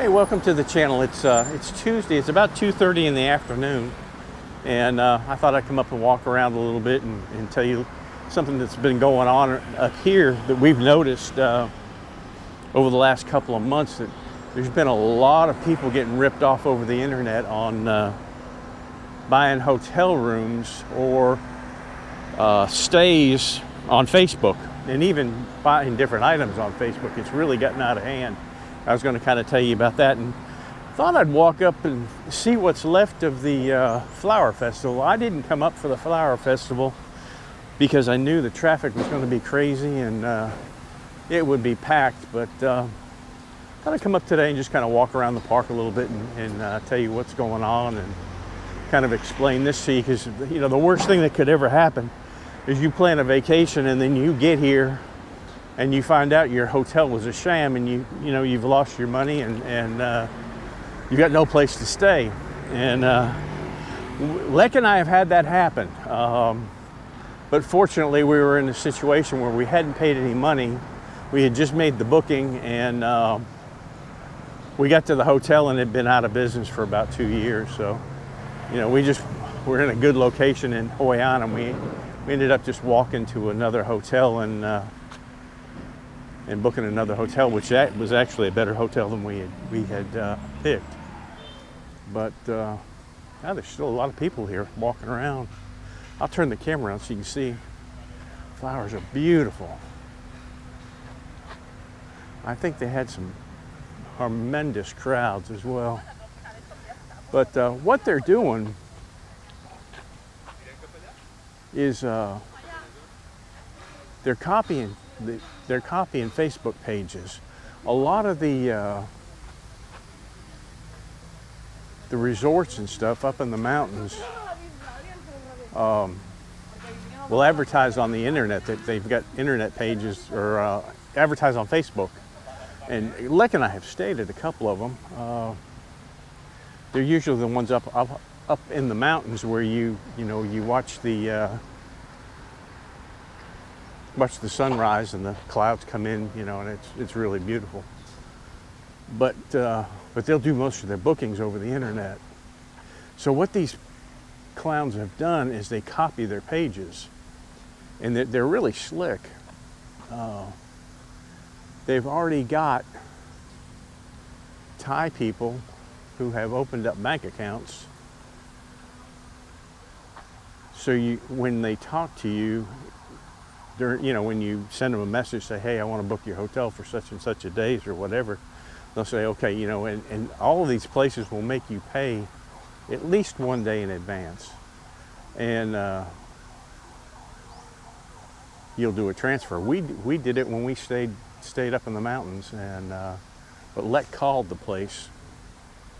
Hey, welcome to the channel. It's Tuesday. It's about 2:30 in the afternoon, and I thought I'd come up and walk around a little bit and tell you something that's been going on up here that we've noticed over the last couple of months. That there's been a lot of people getting ripped off over the internet on buying hotel rooms or stays on Facebook, and even buying different items on Facebook. It's really gotten out of hand. I was going to kind of tell you about that, and thought I'd walk up and see what's left of the flower festival. I didn't come up for the flower festival because I knew the traffic was going to be crazy and it would be packed, but thought I'd come up today and just kind of walk around the park a little bit and tell you what's going on and kind of explain this to you, because you know the worst thing that could ever happen is you plan a vacation and then you get here and you find out your hotel was a sham, and you've lost your money and you got no place to stay. And Lek and I have had that happen, but fortunately we were in a situation where we hadn't paid any money. We had just made the booking, and we got to the hotel and it had been out of business for about 2 years. So we're in a good location in Hoi An, and we ended up just walking to another hotel and booking another hotel, which was actually a better hotel than we had picked. But now there's still a lot of people here walking around. I'll turn the camera around so you can see. Flowers are beautiful. I think they had some tremendous crowds as well. But what they're doing is they're copying Facebook pages. A lot of the resorts and stuff up in the mountains will advertise on the internet that they've got internet pages, or advertise on Facebook. And Lek and I have stayed at a couple of them. They're usually the ones up in the mountains where you watch the sunrise and the clouds come in, and it's really beautiful. But they'll do most of their bookings over the internet. So what these clowns have done is they copy their pages, and they're really slick. They've already got Thai people who have opened up bank accounts. So when they talk to you, when you send them a message, say, hey, I want to book your hotel for such and such a days or whatever, they'll say, okay, and all of these places will make you pay at least 1 day in advance. And you'll do a transfer. We did it when we stayed up in the mountains, and but Lek called the place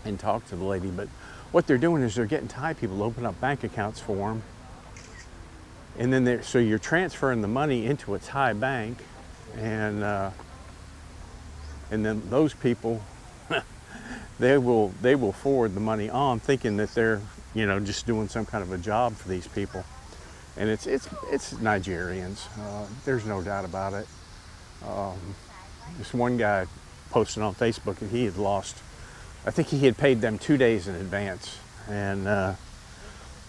and talked to the lady. But what they're doing is they're getting Thai people to open up bank accounts for them. And then so you're transferring the money into a Thai bank, and then those people, they will forward the money on, thinking that they're just doing some kind of a job for these people, and it's Nigerians. There's no doubt about it. This one guy posted on Facebook that he had lost. I think he had paid them 2 days in advance, and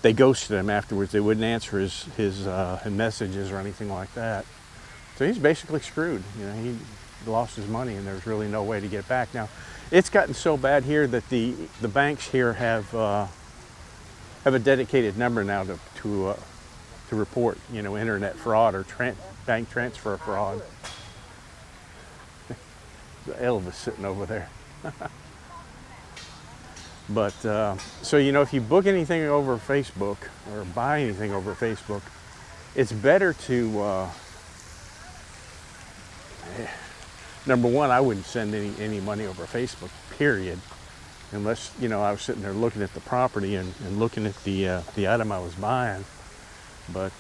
they ghosted him afterwards. They wouldn't answer his messages or anything like that. So he's basically screwed. He lost his money, and there's really no way to get back. Now, it's gotten so bad here that the banks here have a dedicated number now to report internet fraud or bank transfer fraud. The Elvis sitting over there. But so if you book anything over Facebook or buy anything over Facebook, it's better to number one, I wouldn't send any money over Facebook, period, unless I was sitting there looking at the property and looking at the item I was buying. But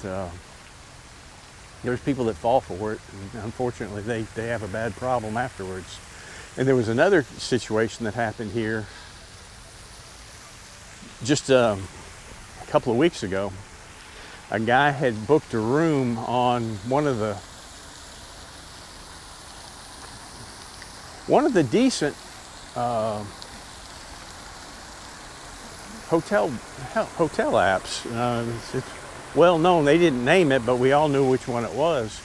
there's people that fall for it, and unfortunately they have a bad problem afterwards. And there was another situation that happened here just a couple of weeks ago. A guy had booked a room on one of the decent hotel apps. It's well known. They didn't name it, but we all knew which one it was.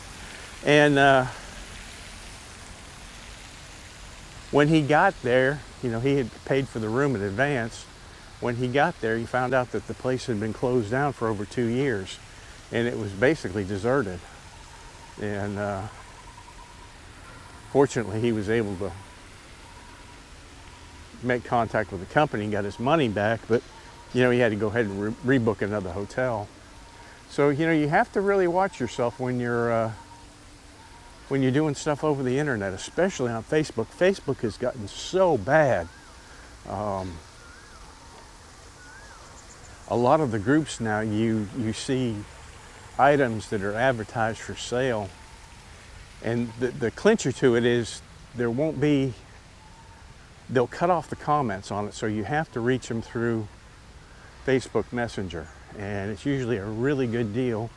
And when he got there, you know, he had paid for the room in advance. When he got there, he found out that the place had been closed down for over 2 years, and it was basically deserted. And fortunately, he was able to make contact with the company and got his money back, but you know, he had to go ahead and rebook another hotel. So, you know, you have to really watch yourself when you're doing stuff over the internet, especially on Facebook. Facebook has gotten so bad. A lot of the groups now, you see items that are advertised for sale, and the clincher to it is they'll cut off the comments on it, so you have to reach them through Facebook Messenger, and it's usually a really good deal.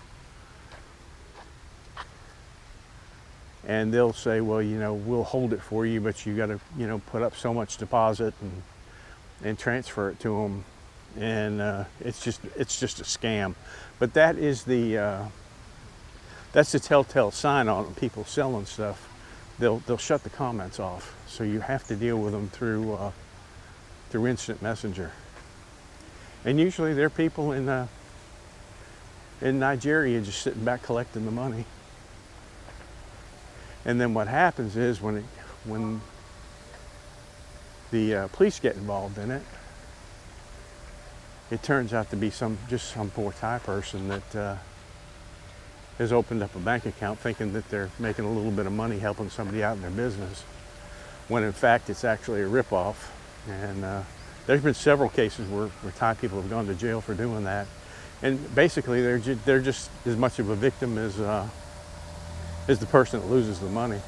And they'll say, well, you know, we'll hold it for you, but you got to, you know, put up so much deposit and transfer it to them, and it's just a scam. But that is that's the telltale sign on people selling stuff. They'll shut the comments off, so you have to deal with them through instant messenger. And usually they're people in Nigeria just sitting back collecting the money. And then what happens is when the police get involved in it, it turns out to be some poor Thai person that has opened up a bank account thinking that they're making a little bit of money helping somebody out in their business, when in fact it's actually a ripoff. And there's been several cases where Thai people have gone to jail for doing that. And basically they're just as much of a victim as the person that loses the money.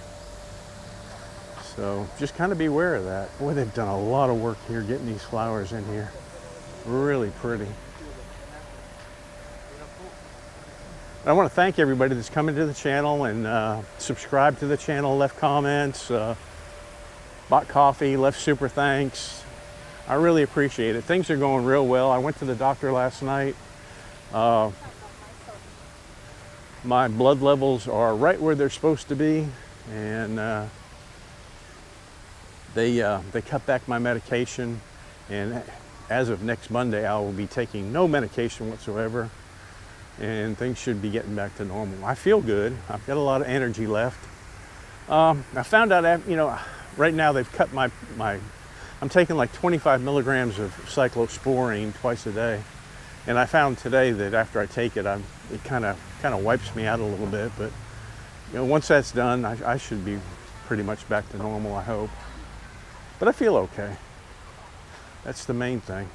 So just kind of beware of that. Boy, they've done a lot of work here getting these flowers in here. Really pretty. I want to thank everybody that's coming to the channel and subscribed to the channel, left comments, bought coffee, left super thanks. I really appreciate it. Things are going real well. I went to the doctor last night. My blood levels are right where they're supposed to be, and they cut back my medication, and as of next Monday I will be taking no medication whatsoever, and things should be getting back to normal. I feel good. I've got a lot of energy left. I found out, you know, right now they've cut my I'm taking like 25 milligrams of cyclosporine twice a day. And I found today that after I take it, it kind of wipes me out a little bit. But you know, once that's done, I should be pretty much back to normal, I hope. But I feel okay. That's the main thing.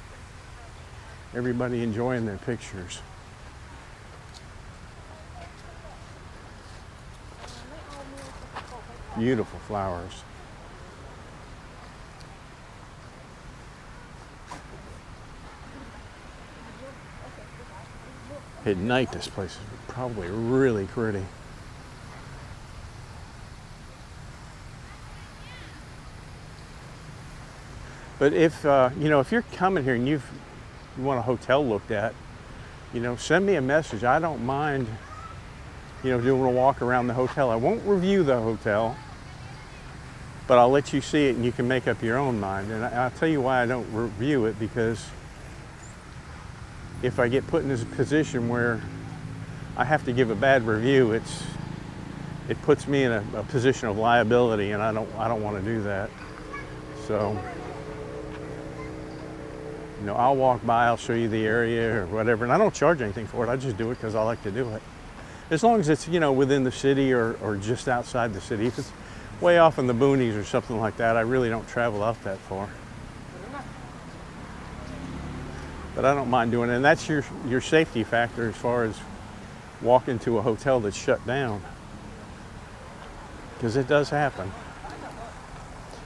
Everybody enjoying their pictures. Beautiful flowers. At night, this place is probably really pretty. But if you know, if you're coming here and you want a hotel looked at, you know, send me a message. I don't mind, you know, doing a walk around the hotel. I won't review the hotel, but I'll let you see it and you can make up your own mind. And I'll tell you why I don't review it, because if I get put in this position where I have to give a bad review, it puts me in a position of liability, and I don't want to do that. So, you know, I'll walk by, I'll show you the area or whatever, and I don't charge anything for it. I just do it because I like to do it. As long as it's, you know, within the city or just outside the city. If it's way off in the boonies or something like that, I really don't travel out that far. But I don't mind doing it, and that's your safety factor as far as walking to a hotel that's shut down, because it does happen.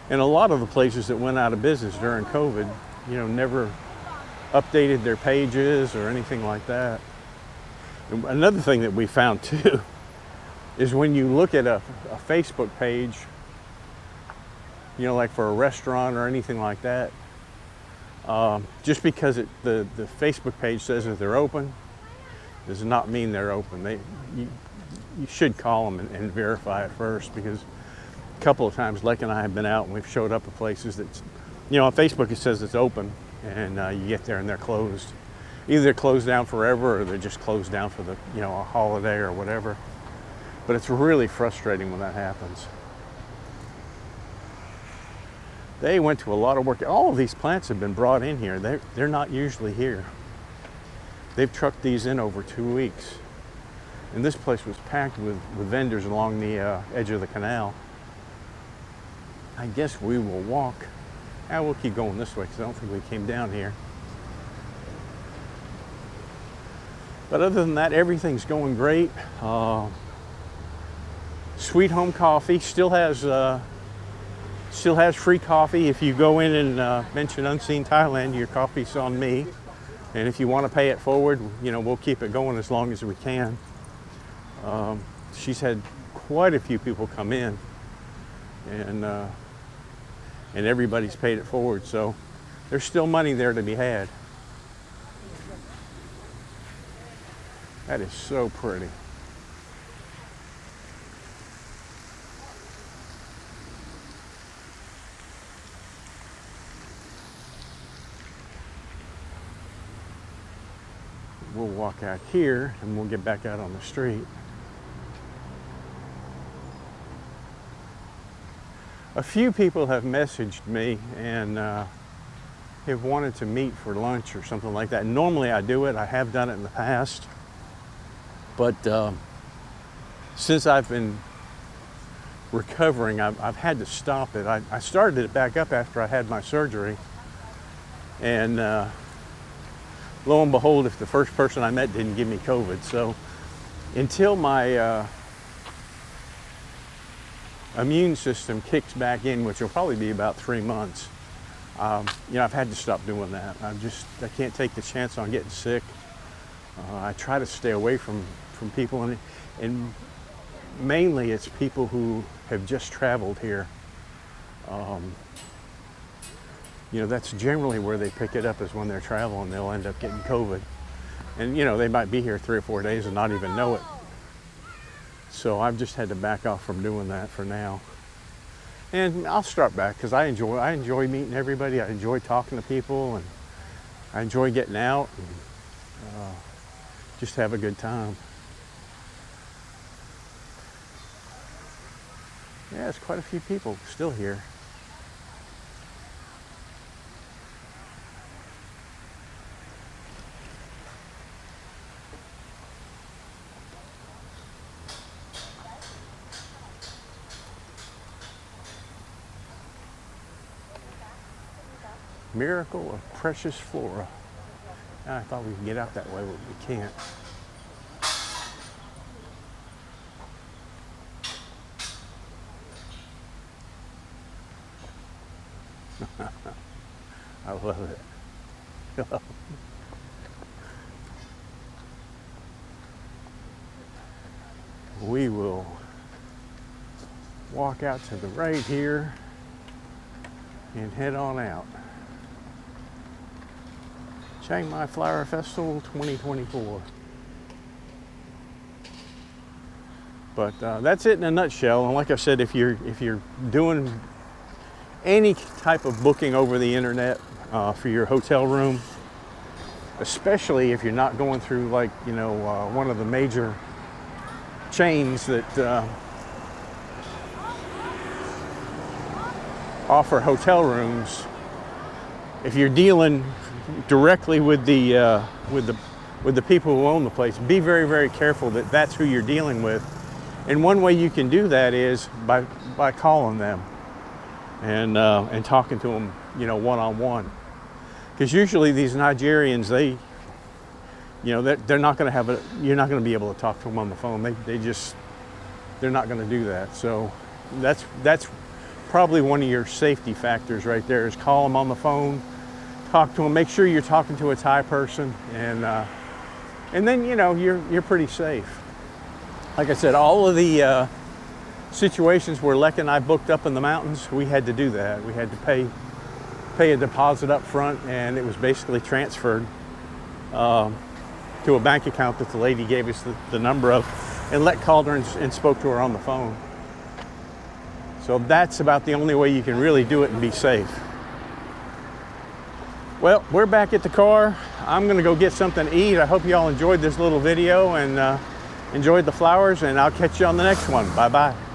And a lot of the places that went out of business during COVID, you know, never updated their pages or anything like that. And another thing that we found too is when you look at a Facebook page you know, like for a restaurant or anything like that. Just because the Facebook page says that they're open does not mean they're open. You should call them and verify it first, because a couple of times Lek and I have been out and we've showed up at places that, you know, on Facebook it says it's open, and you get there and they're closed. Either they're closed down forever or they're just closed down for the, you know, a holiday or whatever. But it's really frustrating when that happens. They went to a lot of work. All of these plants have been brought in here. They're not usually here. They've trucked these in over 2 weeks. And this place was packed with vendors along the edge of the canal. I guess we will walk. We'll keep going this way because I don't think we came down here. But other than that, everything's going great. Sweet Home Coffee still has free coffee. If you go in and mention Unseen Thailand, your coffee's on me. And if you want to pay it forward, you know, we'll keep it going as long as we can. She's had quite a few people come in, and everybody's paid it forward. So there's still money there to be had. That is so pretty. We'll walk out here and we'll get back out on the street. A few people have messaged me and have wanted to meet for lunch or something like that. Normally I do it. I have done it in the past. But since I've been recovering, I've had to stop it. I started it back up after I had my surgery. And lo and behold, if the first person I met didn't give me COVID. So until my immune system kicks back in, which will probably be about 3 months, you know, I've had to stop doing that. I can't take the chance on getting sick. I try to stay away from people, and mainly it's people who have just traveled here. You know, that's generally where they pick it up, is when they're traveling. They'll end up getting COVID. And, you know, they might be here 3 or 4 days and not even know it. So I've just had to back off from doing that for now. And I'll start back, because I enjoy meeting everybody. I enjoy talking to people, and I enjoy getting out and just have a good time. Yeah, there's quite a few people still here. Miracle of Precious Flora. I thought we could get out that way, but we can't. I love it. We will walk out to the right here and head on out. Chiang Mai Flower Festival 2024. But that's it in a nutshell. And like I said, if you're doing any type of booking over the internet for your hotel room, especially if you're not going through, like, you know, one of the major chains that offer hotel rooms, if you're dealing directly with the people who own the place, be very, very careful that that's who you're dealing with. And one way you can do that is by calling them and talking to them, you know, one-on-one. Because usually these Nigerians, they're not going to have you're not going to be able to talk to them on the phone. They're not going to do that. So that's probably one of your safety factors right there, is call them on the phone, talk to them, make sure you're talking to a Thai person, and then, you know, you're pretty safe. Like I said, all of the situations where Leck and I booked up in the mountains, we had to do that. We had to pay a deposit up front, and it was basically transferred to a bank account that the lady gave us the number of, and Leck called her and spoke to her on the phone. So that's about the only way you can really do it and be safe. Well, we're back at the car. I'm gonna go get something to eat. I hope you all enjoyed this little video and enjoyed the flowers, and I'll catch you on the next one. Bye-bye.